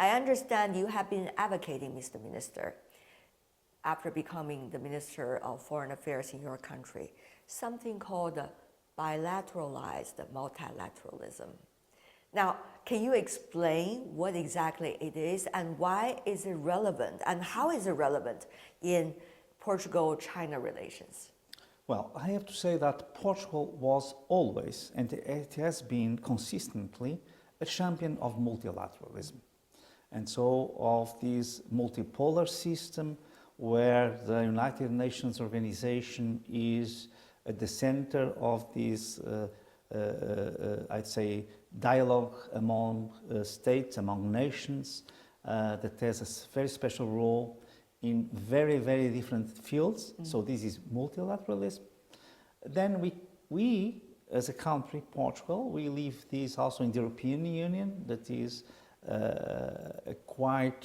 I understand you have been advocating, Mr. Minister, after becoming the Minister of Foreign Affairs in your country, something called bilateralized multilateralism. Now, can you explain what exactly it is and why is it relevant and how is it relevant in Portugal-China relations? Well, I have to say that Portugal was always, and it has been consistently, a champion of multilateralism. And so of this multipolar system where the United Nations organization is at the center of this, I'd say, dialogue among states, among nations, that has a very special role in very, very different fields. So this is multilateralism. Then we, as a country, Portugal, we live this also in the European Union, that is a quite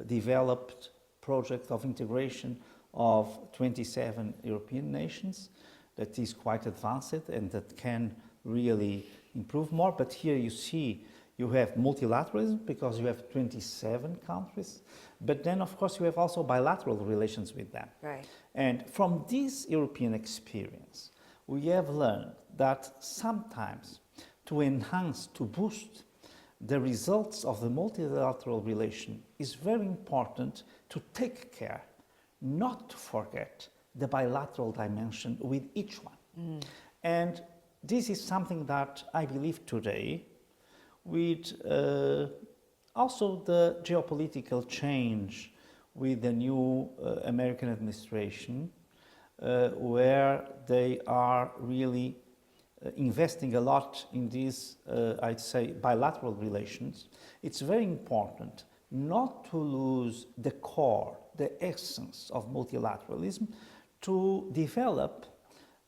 developed project of integration of 27 European nations that is quite advanced and that can really improve more. But here you see you have multilateralism because you have 27 countries, but then of course you have also bilateral relations with them. Right. And from this European experience, we have learned that sometimes to enhance, to boost the results of the multilateral relation is very important to take care, not to forget the bilateral dimension with each one. And this is something that I believe today, with also the geopolitical change with the new American administration, where they are really investing a lot in these, I'd say, bilateral relations, it's very important not to lose the core, the essence of multilateralism, to develop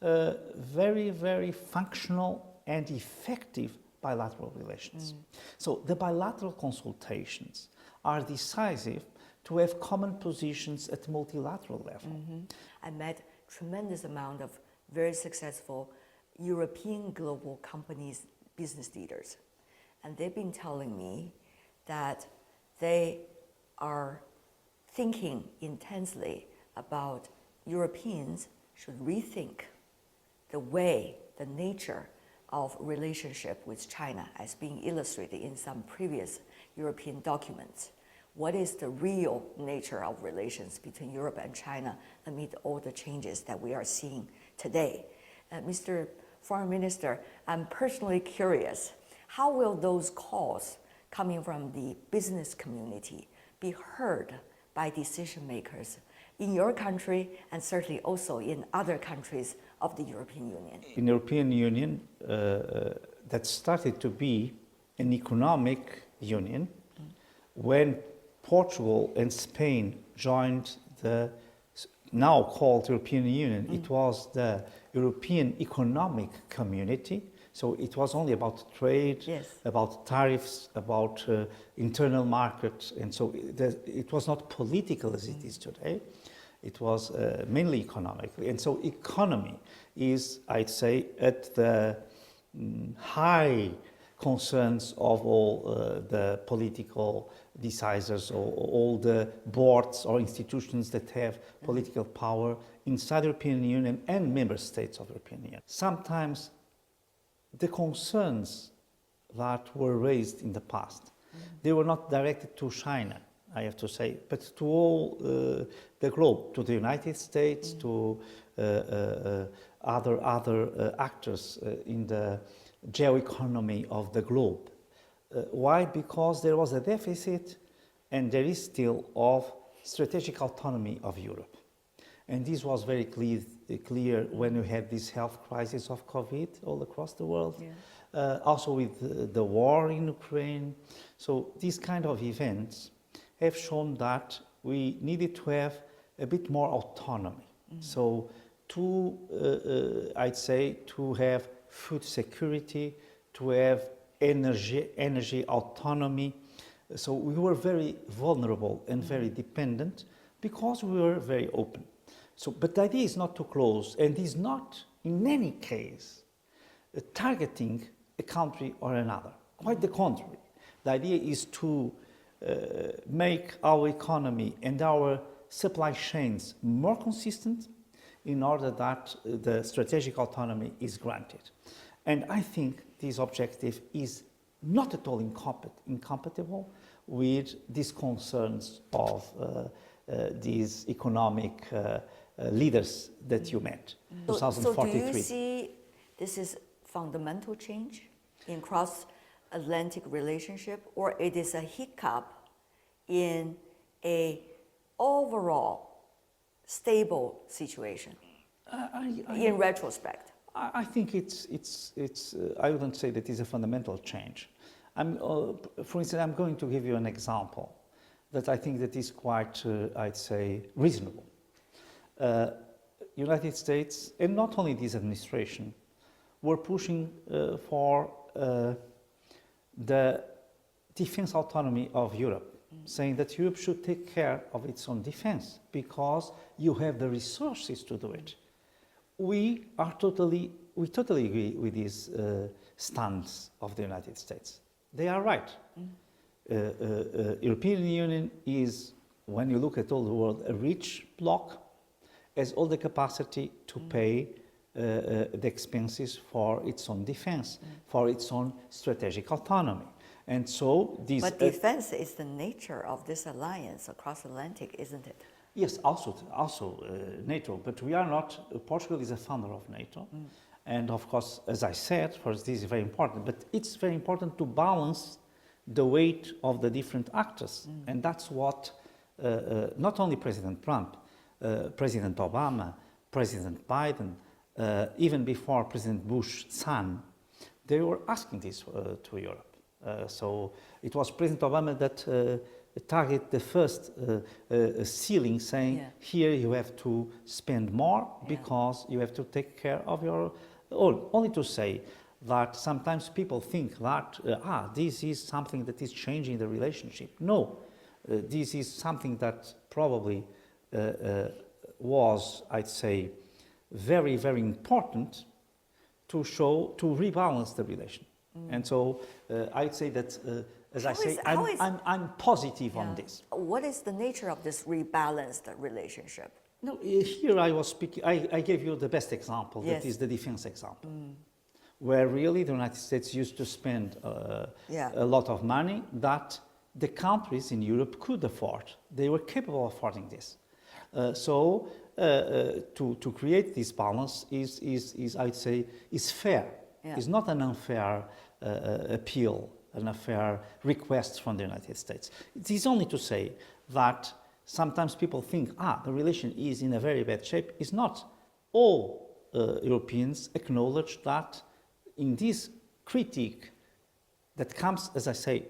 very, very functional and effective bilateral relations. So the bilateral consultations are decisive to have common positions at multilateral level. I met tremendous amount of very successful European global companies, business leaders, and they've been telling me that they are thinking intensely about Europeans should rethink the way, the nature of relationship with China as being illustrated in some previous European documents. What is the real nature of relations between Europe and China amid all the changes that we are seeing today? Mr. Foreign Minister, I'm personally curious, how will those calls coming from the business community be heard by decision makers in your country and certainly also in other countries of the European Union? In the European Union, that started to be an economic union when Portugal and Spain joined the now called European Union. It was the European Economic Community, so it was only about trade, about tariffs, about internal market, and so it was not political as it is today. It was mainly economically, and so economy is, I'd say, at the high concerns of all the political decisors or all the boards or institutions that have political power inside the European Union and member states of the European Union. Sometimes the concerns that were raised in the past, they were not directed to China, I have to say, but to all the globe, to the United States, to other actors in the geoeconomy of the globe. Why? Because there was a deficit, and there is still, of strategic autonomy of Europe. And this was very clear when we had this health crisis of COVID all across the world, also with the war in Ukraine. So these kind of events have shown that we needed to have a bit more autonomy. So to, I'd say, to have food security, to have energy autonomy. So we were very vulnerable and very dependent because we were very open. So, but the idea is not to close, and is not, in any case, targeting a country or another. Quite the contrary. The idea is to make our economy and our supply chains more consistent in order that the strategic autonomy is granted. And I think this objective is not at all incompatible with these concerns of these economic leaders that you met. So 2043. do you see this is fundamental change in cross-Atlantic relationship, or it is a hiccup in a overall stable situation in retrospect? I think it's I wouldn't say that it's a fundamental change. For instance, I'm going to give you an example that I think that is quite, I'd say, reasonable. United States, and not only this administration, were pushing for the defense autonomy of Europe, saying that Europe should take care of its own defense because you have the resources to do it. We totally agree with this stance of the United States. They are right. European Union is, when you look at all the world, a rich bloc, has all the capacity to pay the expenses for its own defense, for its own strategic autonomy. And so this... But defense is the nature of this alliance across Atlantic, isn't it? Yes, also NATO, but we are not, Portugal is a founder of NATO. And of course, as I said, first, this is very important, but it's very important to balance the weight of the different actors. And that's what not only President Trump, President Obama, President Biden, even before President Bush's son, they were asking this to Europe. So it was President Obama that targeted the first ceiling, saying, here you have to spend more because you have to take care of your own. Only to say that sometimes people think that, this is something that is changing the relationship. No, this is something that probably was, I'd say, very, very important to rebalance the relation. And so I'd say that, as I say, I'm positive on this. What is the nature of this rebalanced relationship? No, here I was speaking, I gave you the best example, that is the defense example, where really the United States used to spend a lot of money that the countries in Europe could afford. They were capable of affording this. So to create this balance is I'd say, is fair. It's not an unfair appeal, an unfair request from the United States. It is only to say that sometimes people think, the relation is in a very bad shape. It's not. All Europeans acknowledge that in this critique that comes, as I say,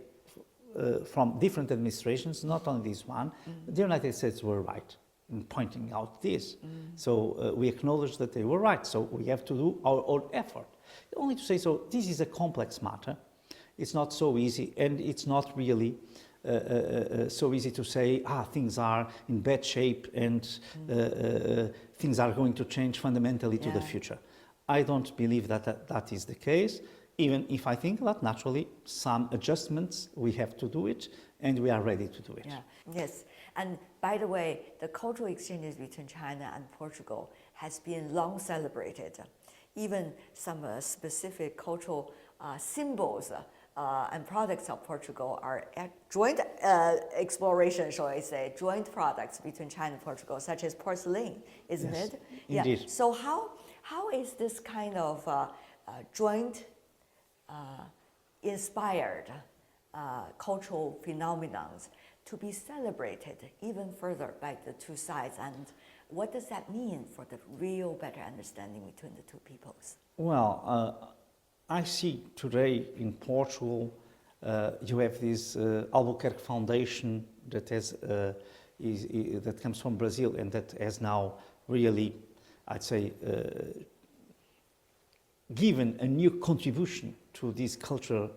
from different administrations, not only this one, the United States were right in pointing out this. So we acknowledge that they were right. So we have to do our own effort. Only to say, so this is a complex matter. It's not so easy, and it's not really so easy to say, things are in bad shape and things are going to change fundamentally to the future. I don't believe that that is the case, even if I think that naturally some adjustments we have to do it, and we are ready to do it. Yes, and by the way, the cultural exchanges between China and Portugal has been long celebrated. Even some specific cultural symbols and products of Portugal are joint exploration, shall I say, joint products between China and Portugal, such as porcelain, isn't it? Indeed. Yeah. So how is this kind of joint inspired cultural phenomenon to be celebrated even further by the two sides, and what does that mean for the real better understanding between the two peoples? Well, I see today in Portugal, you have this Albuquerque Foundation that has that comes from Brazil and that has now really, I'd say, given a new contribution to this cultural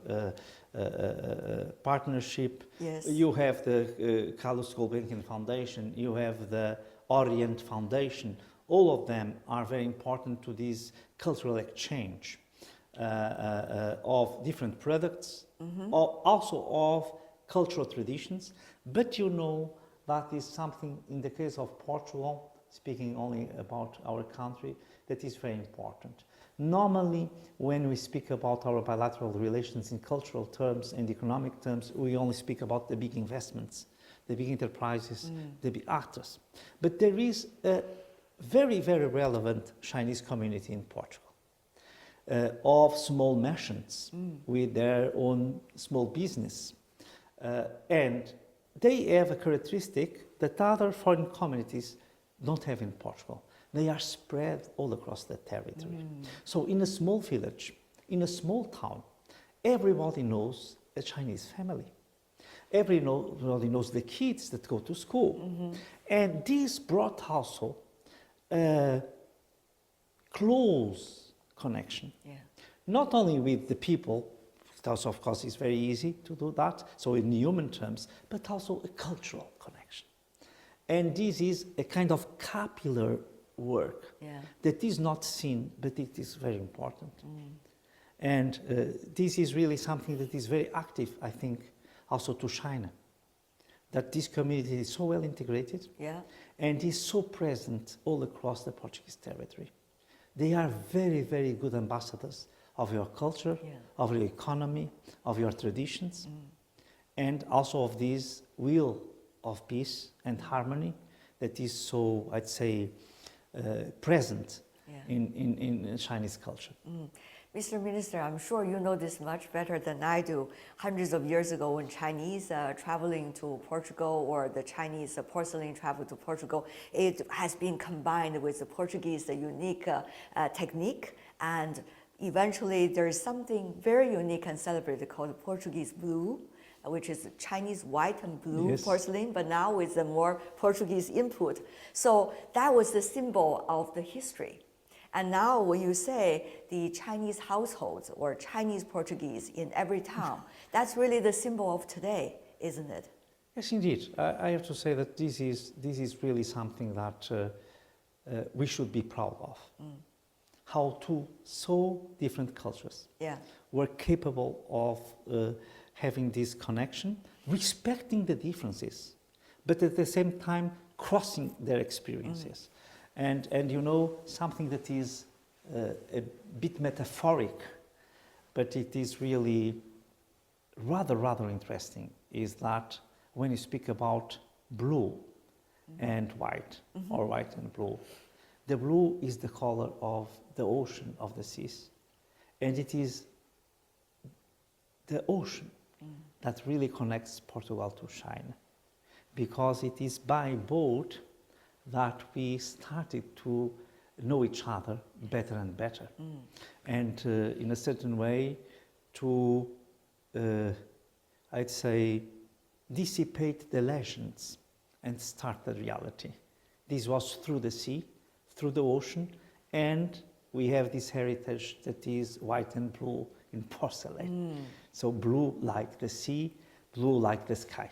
partnership. Yes. You have the Carlos Gulbenkian Foundation, you have the Orient Foundation. All of them are very important to this cultural exchange of different products, also of cultural traditions, but you know that is something, in the case of Portugal, speaking only about our country, that is very important. Normally, when we speak about our bilateral relations in cultural terms and economic terms, we only speak about the big investments, the big enterprises, the big actors. But there is a very, very relevant Chinese community in Portugal. Of small merchants with their own small business. And they have a characteristic that other foreign communities don't have in Portugal. They are spread all across the territory. So in a small village, in a small town, everybody knows a Chinese family. Everybody knows the kids that go to school. And this brought also a close connection. Yeah. Not only with the people, because of course it's very easy to do that, so in human terms, but also a cultural connection. And this is a kind of capillary work that is not seen, but it is very important. And this is really something that is very active, I think, also to China. That this community is so well integrated and is so present all across the Portuguese territory. They are very, very good ambassadors of your culture, of your economy, of your traditions, and also of this will of peace and harmony that is so, I'd say, present in Chinese culture. Mr. Minister, I'm sure you know this much better than I do. Hundreds of years ago, when Chinese traveling to Portugal, or the Chinese porcelain travel to Portugal, it has been combined with the Portuguese unique technique, and eventually there is something very unique and celebrated called Portuguese blue, which is Chinese white and blue porcelain, but now with a more Portuguese input. So that was the symbol of the history. And now when you say the Chinese households or Chinese Portuguese in every town, that's really the symbol of today, isn't it? Yes, indeed. I have to say that this is really something that we should be proud of. How two so different cultures were capable of having this connection, respecting the differences, but at the same time crossing their experiences. And you know, something that is a bit metaphoric, but it is really rather interesting, is that when you speak about blue and white, or white and blue, the blue is the color of the ocean, of the seas. And it is the ocean that really connects Portugal to China, because it is by boat that we started to know each other better and better. And in a certain way to, I'd say, dissipate the legends and start the reality. This was through the sea, through the ocean, and we have this heritage that is white and blue in porcelain. So blue like the sea, blue like the sky.